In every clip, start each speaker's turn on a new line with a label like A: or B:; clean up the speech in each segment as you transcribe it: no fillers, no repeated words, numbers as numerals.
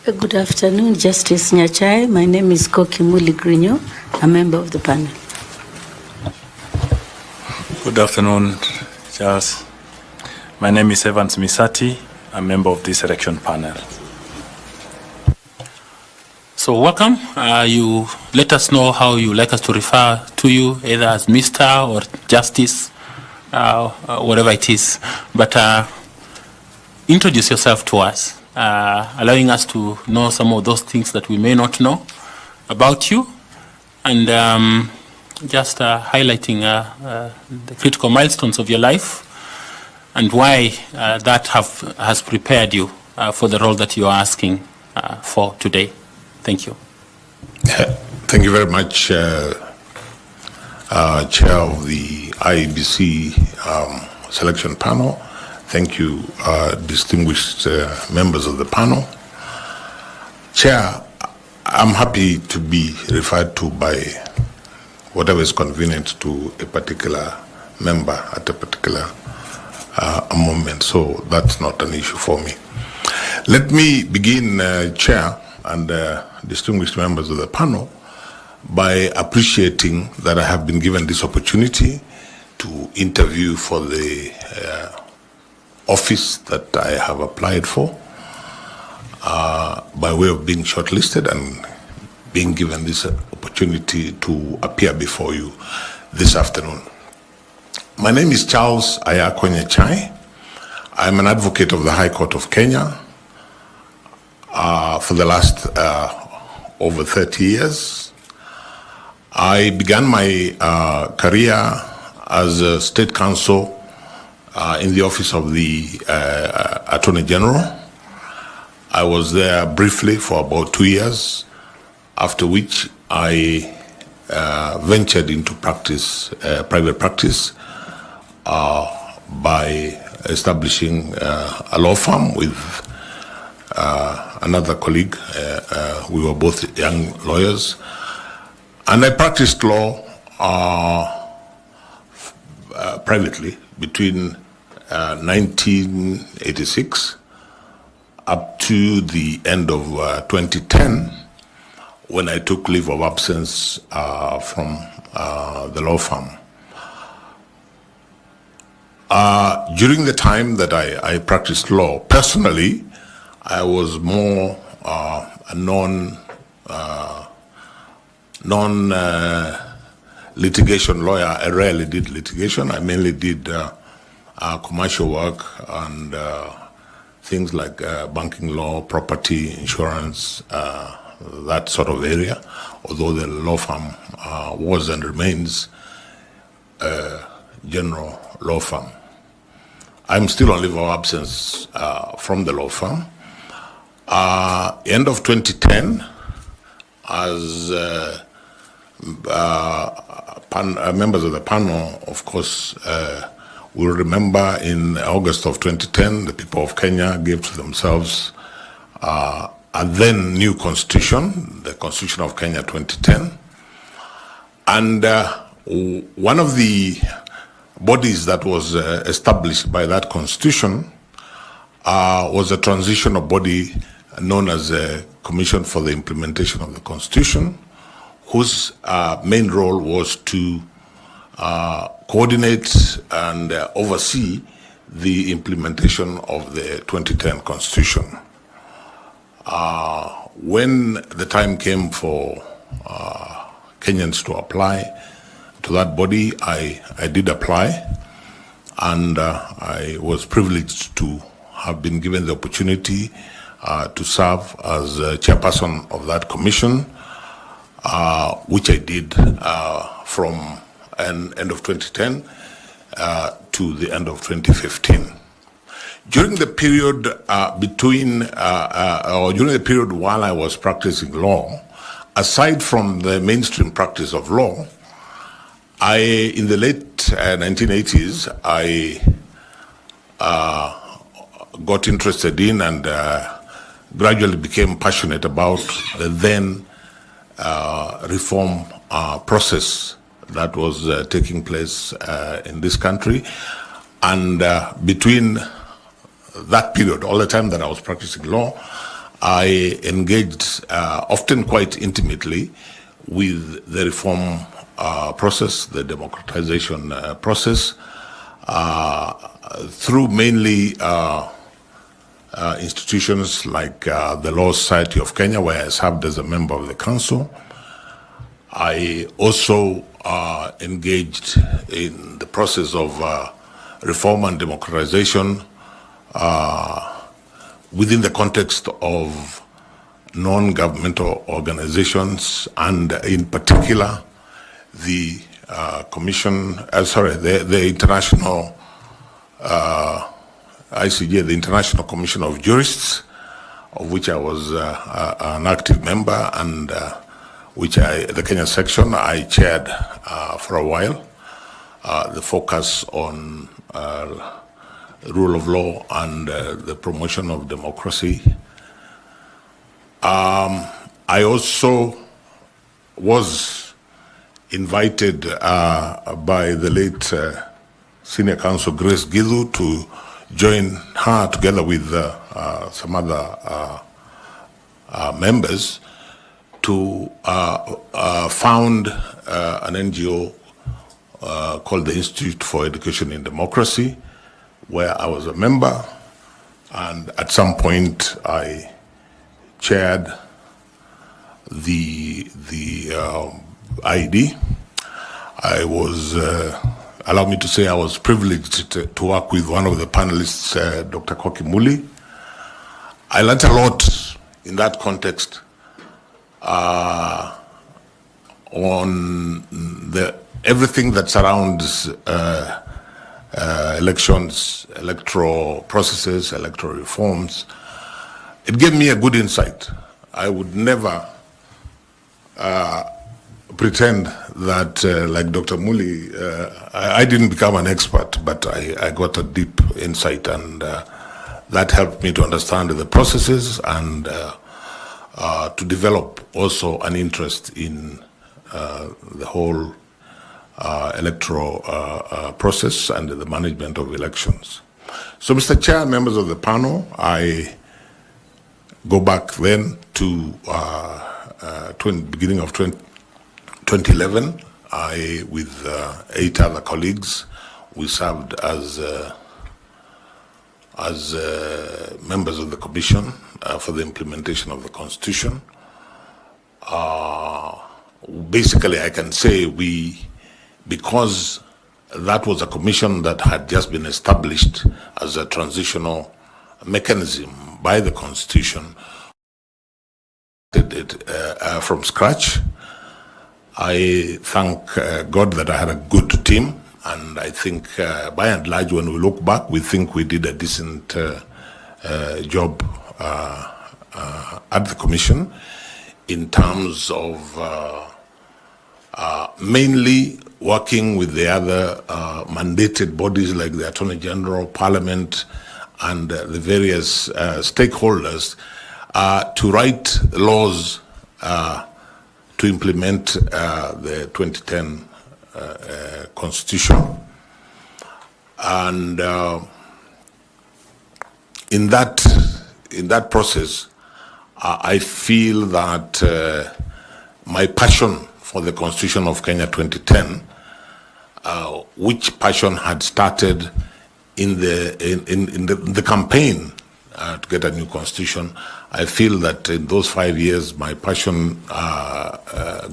A: Good afternoon, Justice Nyachae. My name is Koki Muli Grinyo, a member of the panel.
B: Good afternoon, Charles. My name is Evans Misati, a member of this election panel.
C: So welcome. You let us know how you like us to refer to you, either as Mr. or Justice, whatever it is. But introduce yourself to us, allowing us to know some of those things that we may not know about you, and just highlighting the critical milestones of your life and why that has prepared you for the role that you are asking for today. Thank you.
D: Thank you very much, Chair of the IEBC selection panel. Thank you, distinguished members of the panel. Chair, I'm happy to be referred to by whatever is convenient to a particular member at a particular moment, so that's not an issue for me. Let me begin, Chair, and distinguished members of the panel, by appreciating that I have been given this opportunity to interview for the office that I have applied for, by way of being shortlisted and being given this opportunity to appear before you this afternoon. My name is Charles Nyachae. I'm an advocate of the High Court of Kenya for the last over 30 years. I began my career as a state counsel in the office of the Attorney General. I was there briefly for about 2 years, after which I ventured into practice, private practice, by establishing a law firm with another colleague. We were both young lawyers, and I practiced law privately between 1986 up to the end of 2010, when I took leave of absence from the law firm. During the time that I practiced law, personally, I was more a non-litigation lawyer. I rarely did litigation. I mainly did commercial work and things like banking law, property, insurance, that sort of area, although the law firm was and remains a general law firm. I'm still on leave of absence from the law firm. End of 2010, as members of the panel, of course, will remember in August of 2010, the people of Kenya gave to themselves a then new constitution, the Constitution of Kenya 2010. And one of the bodies that was established by that constitution was a transitional body known as a Commission for the Implementation of the Constitution, whose main role was to coordinate and oversee the implementation of the 2010 Constitution. When the time came for Kenyans to apply to that body, I did apply, and I was privileged to have been given the opportunity to serve as chairperson of that commission, which I did from end of 2010 to the end of 2015. During the period during the period while I was practicing law, aside from the mainstream practice of law, in the late 1980s, I got interested in and gradually became passionate about the then reform process that was taking place in this country. And between that period, all the time that I was practicing law, I engaged often quite intimately with the reform process, the democratization process, through mainly institutions like the Law Society of Kenya, where I served as a member of the council. I also engaged in the process of reform and democratization within the context of non-governmental organizations, and in particular the the international ICJ, the International Commission of Jurists, of which I was an active member, and which the Kenya section I chaired for a while. The focus on rule of law and the promotion of democracy. I also was invited by the late Senior Counsel Grace Githu to join her together with some other members to found an NGO called the Institute for Education in Democracy, where I was a member, and at some point I chaired the IED. I was, allow me to say, I was privileged to work with one of the panelists, Dr. Koki Muli. I learned a lot in that context on everything that surrounds elections, electoral processes, electoral reforms. It gave me a good insight. I would never pretend that, like Dr. Muli, I didn't become an expert, but I got a deep insight, and that helped me to understand the processes and to develop also an interest in the whole electoral process and the management of elections. So, Mr. Chair, members of the panel, I go back then to beginning of 2011. I, with 8 other colleagues, we served as members of the Commission for the implementation of the Constitution. Basically, I can say because that was a commission that had just been established as a transitional mechanism by the Constitution, did it from scratch. I thank God that I had a good team, and I think by and large, when we look back, we think we did a decent job at the Commission in terms of mainly working with the other mandated bodies like the Attorney General, Parliament, and the various stakeholders to write laws to implement the 2010 Constitution. And in that process, I feel that my passion for the Constitution of Kenya 2010, which passion had started in the campaign to get a new constitution, I feel that in those 5 years, my passion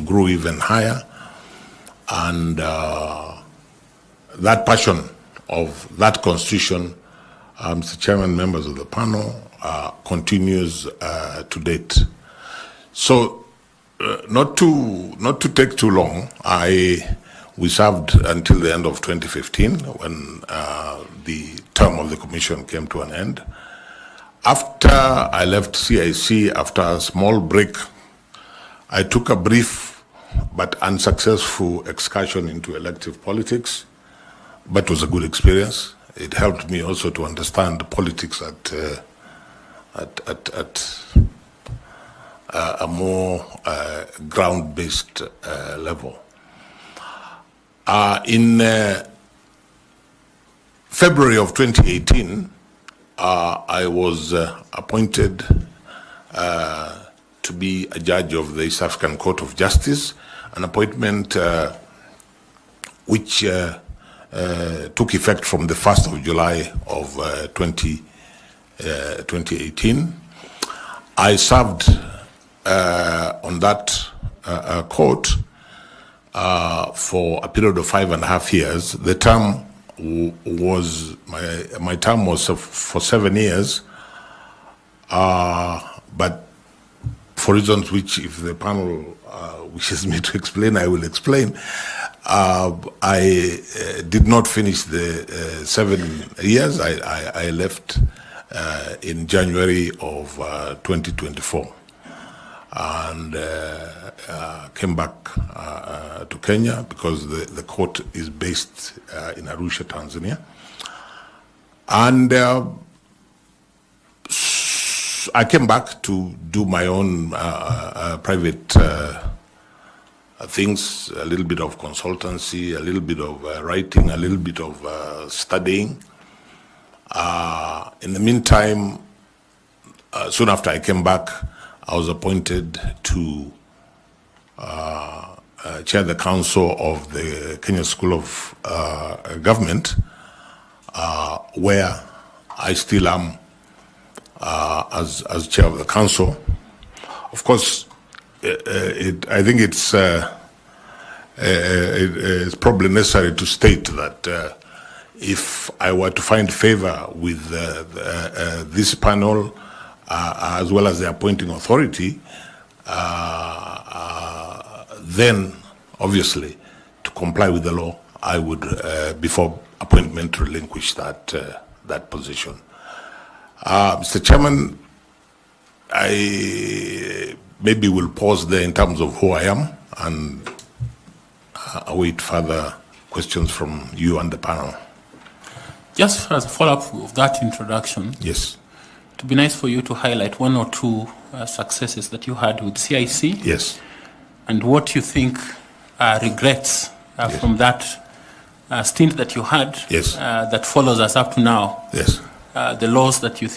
D: grew even higher, and that passion of that constitution, Mr. Chairman, members of the panel, continues to date. So, not to take too long, we served until the end of 2015 when the term of the commission came to an end. After I left CIC, after a small break, I took a brief but unsuccessful excursion into elective politics, but it was a good experience. It helped me also to understand politics at a more ground-based level. In February of 2018, I was appointed to be a judge of the East African Court of Justice, an appointment which took effect from the 1st of July of 2018. I served on that court for a period of 5.5 years. The term was, my term was for 7 years, but for reasons which, if the panel wishes me to explain, I will explain. I did not finish the 7 years. I left in January of 2024 and came back to Kenya because the court is based in Arusha, Tanzania. And I came back to do my own private things, a little bit of consultancy, a little bit of writing, a little bit of studying. In the meantime, soon after I came back, I was appointed to chair the council of the Kenya School of Government, where I still am as chair of the council. Of course, I think it's probably necessary to state that if I were to find favor with this panel, as well as the appointing authority, then obviously to comply with the law, I would, before appointment, relinquish that position. Mr. Chairman, I maybe will pause there in terms of who I am and await further questions from you and the panel.
C: Just as a follow-up of that introduction,
D: Yes.
C: it would be nice for you to highlight one or two successes that you had with CIC.
D: Yes.
C: And what you think are regrets
D: Yes.
C: from that stint that you had
D: Yes.
C: that follows us up to now.
D: Yes.
C: The laws that you think